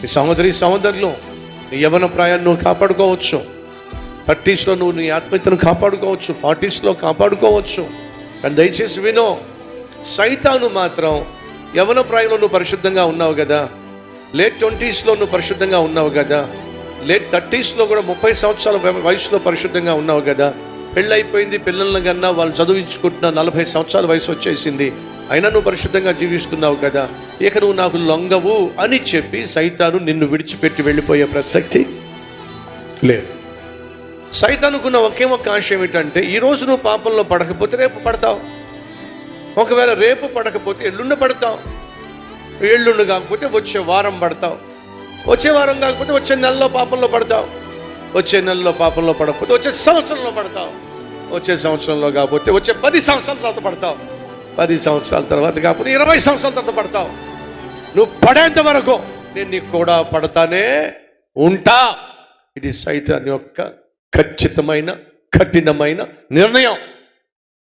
నీ సహోదరులు నీ యవ్వన ప్రాయాన్ని నువ్వు కాపాడుకోవచ్చు. 30స్లో నువ్వు నీ ఆత్మీయతను కాపాడుకోవచ్చు, 40స్లో కాపాడుకోవచ్చు. కానీ దయచేసి వినో, సైతాను మాత్రం యవ్వన ప్రాయంలో నువ్వు పరిశుద్ధంగా ఉన్నావు కదా, లేట్ 20స్లో నువ్వు పరిశుద్ధంగా ఉన్నావు కదా, లేట్ 30స్లో కూడా 30 సంవత్సరాల వయసులో పరిశుద్ధంగా ఉన్నావు కదా, పెళ్ళైపోయింది, పిల్లలను కన్నా వాళ్ళు చదివించుకుంటున్నా, 40 సంవత్సరాల వయసు వచ్చేసింది, అయినా నువ్వు పరిశుద్ధంగా జీవిస్తున్నావు కదా, ఇక నువ్వు నాకు లొంగవు అని చెప్పి సైతాను నిన్ను విడిచిపెట్టి వెళ్ళిపోయే ప్రసక్తి లేదు. సైతానుకున్న ఒకే ఒక్క ఆశ ఏమిటంటే, ఈరోజు నువ్వు పాపంలో పడకపోతే రేపు పడతావు, ఒకవేళ రేపు పడకపోతే ఎల్లుండి పడతావు, ఎల్లుండి కాకపోతే వచ్చే వారం పడతావు, వచ్చే వారం కాకపోతే వచ్చే నెలలో పాపంలో పడతావు, వచ్చే నెలలో పాపంలో పడకపోతే వచ్చే సంవత్సరంలో పడతావు, వచ్చే సంవత్సరంలో కాకపోతే వచ్చే 10 సంవత్సరాల తర్వాత పడతావు, 10 సంవత్సరాల తర్వాత కాకపోతే 20 సంవత్సరాల తర్వాత పడతావు. నువ్వు పడేంత వరకు నేను నీకు కూడా పడతానే ఉంటా. ఇది సైతాన్ యొక్క ఖచ్చితమైన కఠినమైన నిర్ణయం.